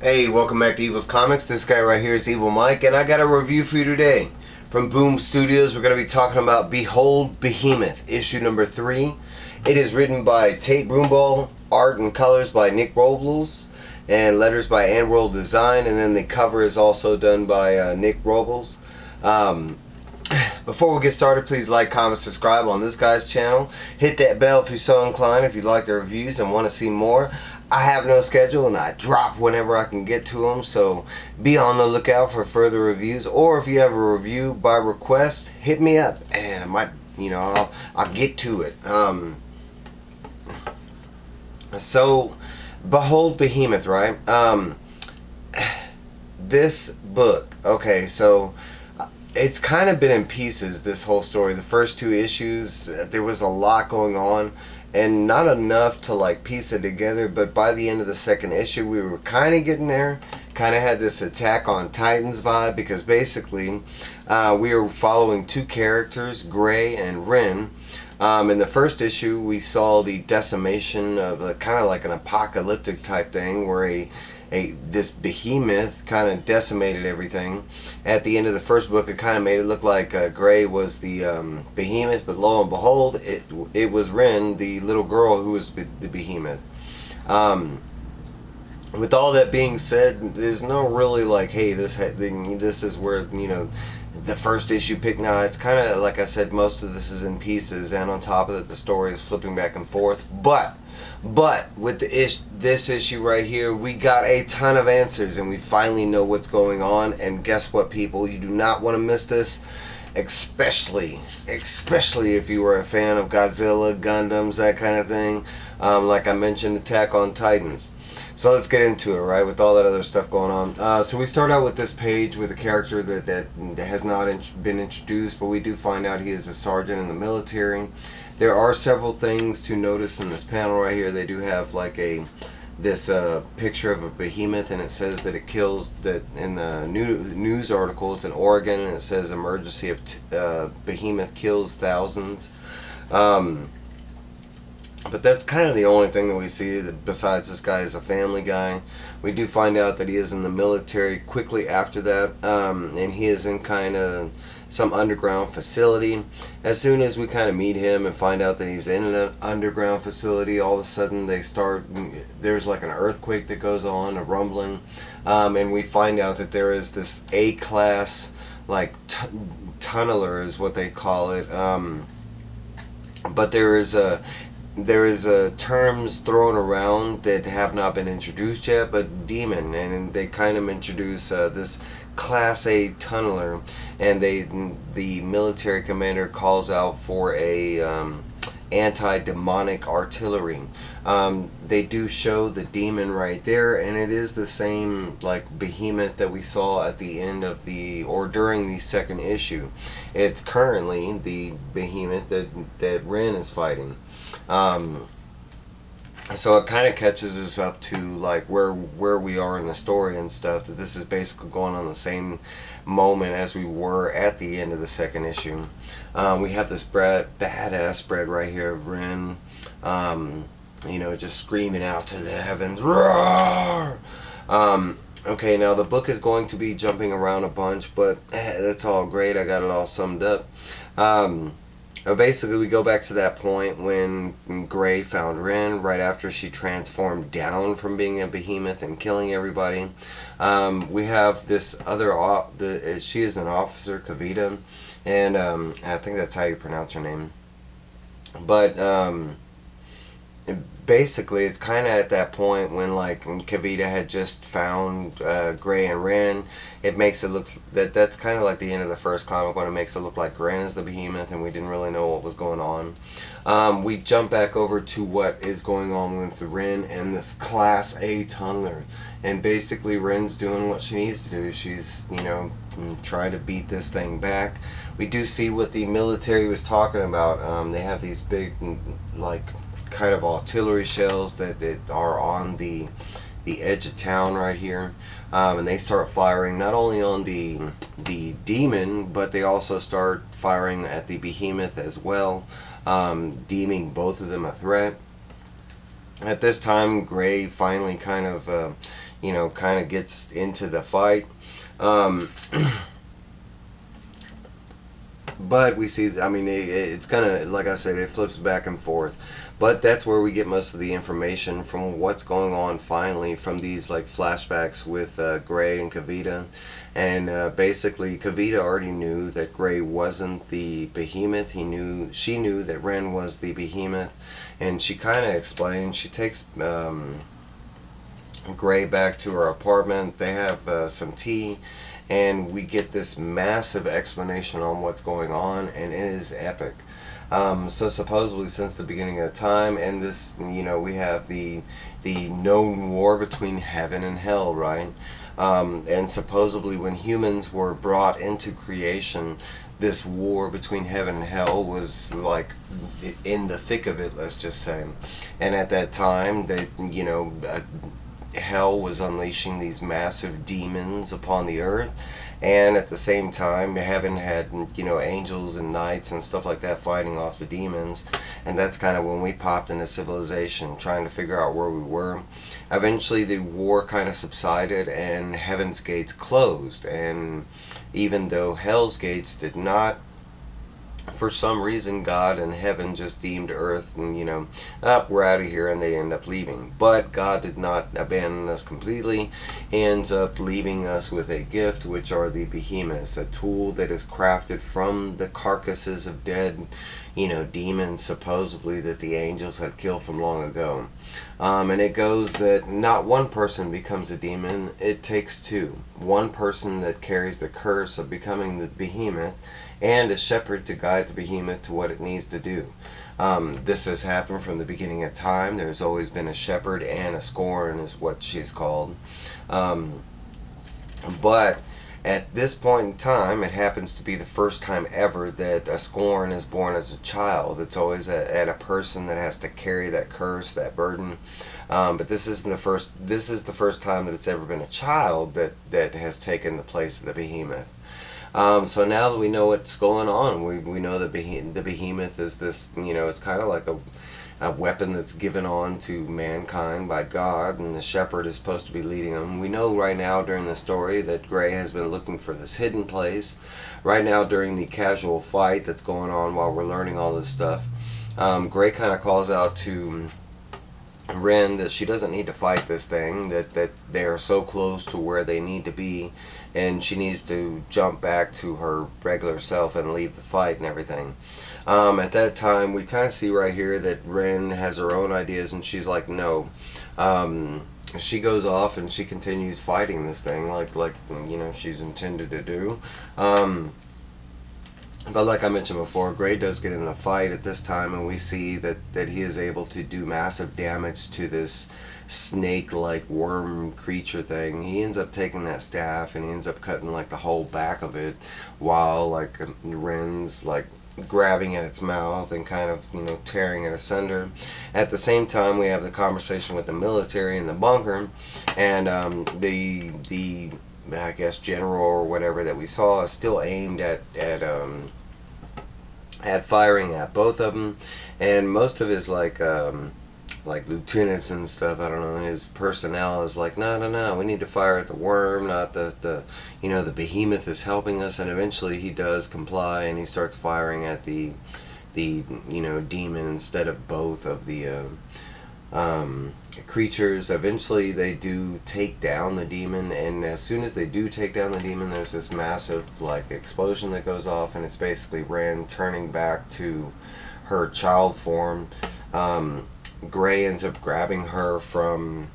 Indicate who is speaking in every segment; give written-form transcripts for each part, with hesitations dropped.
Speaker 1: Hey, welcome back to Evil's Comics. This guy right here is Evil Mike, and I got a review for you today. From Boom Studios, we're going to be talking about Behold Behemoth, issue number 3. It is written by Tate Brombal, art and colors by Nick Robles, and letters by AndWorld Design, and then the cover is also done by Nick Robles. Before we get started, please like, comment, subscribe on this guy's channel. Hit that bell if you're so inclined, if you like the reviews and want to see more. I have no schedule and I drop whenever I can get to them, so be on the lookout for further reviews. Or if you have a review by request, hit me up and I might, I'll get to it. So, Behold Behemoth, right? This book, okay, so it's kind of been in pieces, this whole story. The first 2 issues, there was a lot going on and not enough to like piece it together, but by the end of the second issue we were kind of getting there. Kind of had this Attack on Titans vibe, because basically we were following 2 characters, Gray and Ren. In the first issue we saw the decimation of kind of like an apocalyptic type thing where this behemoth kind of decimated everything. At the end of the first book, it kind of made it look like Gray was the behemoth, but lo and behold, it was Ren, the little girl, who was the behemoth. With all that being said, there's no really like, hey, this is where the first issue picked. Now it's kind of like I said, most of this is in pieces, and on top of it, the story is flipping back and forth. But with this issue right here, we got a ton of answers, and we finally know what's going on. And guess what, people? You do not want to miss this, especially if you were a fan of Godzilla, Gundams, that kind of thing. Like I mentioned, Attack on Titans. So let's get into it, right, with all that other stuff going on. So we start out with this page with a character that has not been introduced, but we do find out he is a sergeant in the military. There are several things to notice in this panel right here. They do have like this picture of a behemoth, and it says that it kills, that in the news article, it's in Oregon, and it says emergency of behemoth kills thousands. But that's kind of the only thing that we see, besides this guy is a family guy. We do find out that he is in the military quickly after that, and he is in kind of some underground facility. As soon as we kind of meet him and find out that he's in an underground facility, all of a sudden there's like an earthquake that goes on, a rumbling, and we find out that there is this A-class, like tunneler is what they call it, but there is terms thrown around that have not been introduced yet, but demon, and they kind of introduce this Class A tunneler, and the military commander calls out for a anti-demonic artillery. They do show the demon right there, and it is the same like behemoth that we saw at the end of during the second issue. It's currently the behemoth that Ren is fighting. So it kind of catches us up to like where we are in the story and stuff, that this is basically going on the same moment as we were at the end of the second issue. We have this badass spread right here of Ren, just screaming out to the heavens, roar! Okay, now the book is going to be jumping around a bunch, but that's all great. I got it all summed up. Basically, we go back to that point when Gray found Ren, right after she transformed down from being a behemoth and killing everybody. We have this other, she is an officer, Kavita, and I think that's how you pronounce her name. But basically, it's kind of at that point when Kavita had just found Gray and Ren. It makes it look that's kind of like the end of the first comic, when it makes it look like Ren is the behemoth and we didn't really know what was going on. We jump back over to what is going on with Ren and this Class A tunneler, and basically Ren's doing what she needs to do. She's trying to beat this thing back. We do see what the military was talking about. They have these big kind of artillery shells that are on the edge of town right here, and they start firing not only on the demon, but they also start firing at the behemoth as well, deeming both of them a threat. At this time, Gray finally kind of kind of gets into the fight. Um, but we see, I mean, it's kind of, like I said, it flips back and forth. But that's where we get most of the information from what's going on finally from these like flashbacks with Gray and Kavita. And basically, Kavita already knew that Gray wasn't the Behemoth. She knew that Ren was the Behemoth. And she kind of explains, she takes Gray back to her apartment. They have some tea, and we get this massive explanation on what's going on, and it is epic. So supposedly since the beginning of time, and this, we have the known war between heaven and hell, right? And supposedly when humans were brought into creation, this war between heaven and hell was like in the thick of it, let's just say. And at that time, hell was unleashing these massive demons upon the earth, and at the same time heaven had angels and knights and stuff like that fighting off the demons. And that's kind of when we popped into civilization, trying to figure out where we were. Eventually the war kind of subsided and heaven's gates closed, and even though hell's gates did not, for some reason God and heaven just deemed earth and we're out of here, and they end up leaving. But God did not abandon us completely. He ends up leaving us with a gift, which are the behemoths, a tool that is crafted from the carcasses of dead demons, supposedly, that the angels had killed from long ago. And it goes that not one person becomes a demon, it takes two. One person that carries the curse of becoming the behemoth, and a shepherd to guide the behemoth to what it needs to do. This has happened from the beginning of time. There's always been a shepherd, and a scorn is what she's called. But at this point in time, it happens to be the first time ever that a scorn is born as a child. It's always at a person that has to carry that curse, that burden. But this isn't the first. This is the first time that it's ever been a child that has taken the place of the behemoth. So now that we know what's going on, we know that the behemoth is this, it's kind of like a weapon that's given on to mankind by God, and the shepherd is supposed to be leading them. We know right now during the story that Gray has been looking for this hidden place. Right now during the casual fight that's going on while we're learning all this stuff, Gray kind of calls out to Ren that she doesn't need to fight this thing, that they are so close to where they need to be, and she needs to jump back to her regular self and leave the fight and everything. At that time, we kind of see right here that Ren has her own ideas, and she's like, no. She goes off and she continues fighting this thing like she's intended to do. But like I mentioned before, Gray does get in the fight at this time, and we see that he is able to do massive damage to this snake-like worm creature thing. He ends up taking that staff and he ends up cutting like the whole back of it, while like Ren's like grabbing at its mouth and kind of tearing it asunder. At the same time, we have the conversation with the military in the bunker, and the I guess general or whatever that we saw is still aimed at firing at both of them, and most of his like lieutenants and stuff, I don't know, his personnel is like, no, we need to fire at the worm, not the behemoth is helping us. And eventually he does comply, and he starts firing at the demon instead of both of the creatures. Eventually they do take down the demon, and as soon as they do take down the demon, there's this massive like explosion that goes off, and it's basically Ren turning back to her child form. Gray ends up grabbing her from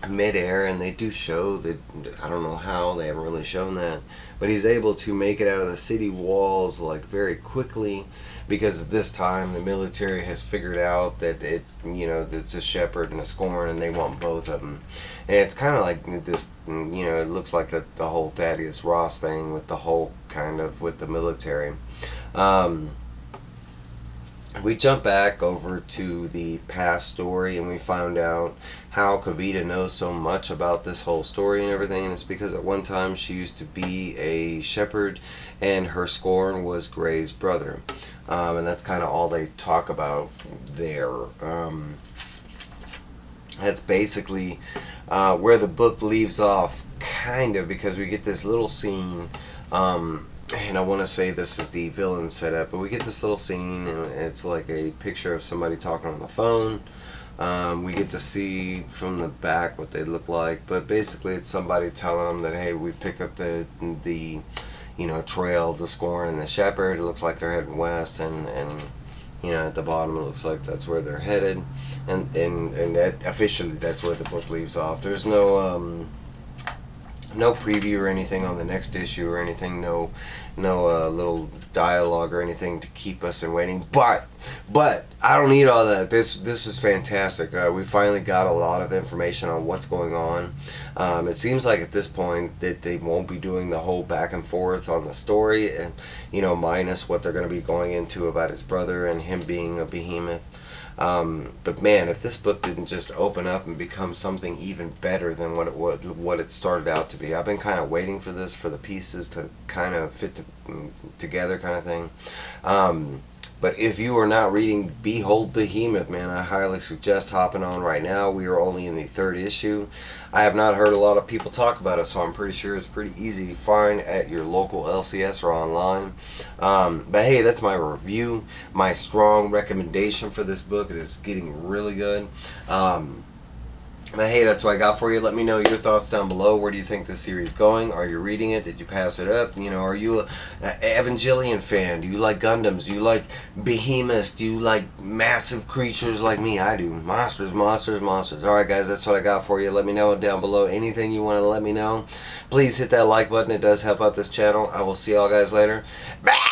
Speaker 1: midair, and they do show that, I don't know how, they haven't really shown that, but he's able to make it out of the city walls like very quickly, because at this time the military has figured out that it's a shepherd and a scorn, and they want both of them. And it's kind of like this, it looks like the whole Thaddeus Ross thing with the whole kind of with the military. We jump back over to the past story, and we found out how Kavita knows so much about this whole story and everything, and it's because at one time she used to be a shepherd, and her scorn was Gray's brother. And that's kind of all they talk about there. That's basically where the book leaves off, kind of, because we get this little scene. And I want to say this is the villain setup, but we get this little scene, and it's like a picture of somebody talking on the phone. We get to see from the back what they look like, but basically it's somebody telling them that, hey, we picked up the trail of the Scorn and the Shepherd. It looks like they're heading west, and at the bottom it looks like that's where they're headed, and that officially that's where the book leaves off. There's no preview or anything on the next issue or anything. No little dialogue or anything to keep us in waiting. But I don't need all that. This is fantastic. We finally got a lot of information on what's going on. It seems like at this point that they won't be doing the whole back and forth on the story, and minus what they're going to be going into about his brother and him being a behemoth. But man, if this book didn't just open up and become something even better than what it started out to be. I've been kind of waiting for this, for the pieces to kind of fit together, kind of thing. But if you are not reading Behold Behemoth, man, I highly suggest hopping on right now. We are only in the 3rd issue. I have not heard a lot of people talk about it, so I'm pretty sure it's pretty easy to find at your local LCS or online. But hey, that's my review, my strong recommendation for this book. It is getting really good. But hey, that's what I got for you. Let me know your thoughts down below. Where do you think this series is going? Are you reading it? Did you pass it up? Are you a Evangelion fan? Do you like Gundams? Do you like behemoths? Do you like massive creatures like me? I do. Monsters, monsters, monsters. Alright guys, that's what I got for you. Let me know down below. Anything you want to let me know. Please hit that like button. It does help out this channel. I will see y'all guys later. Bye!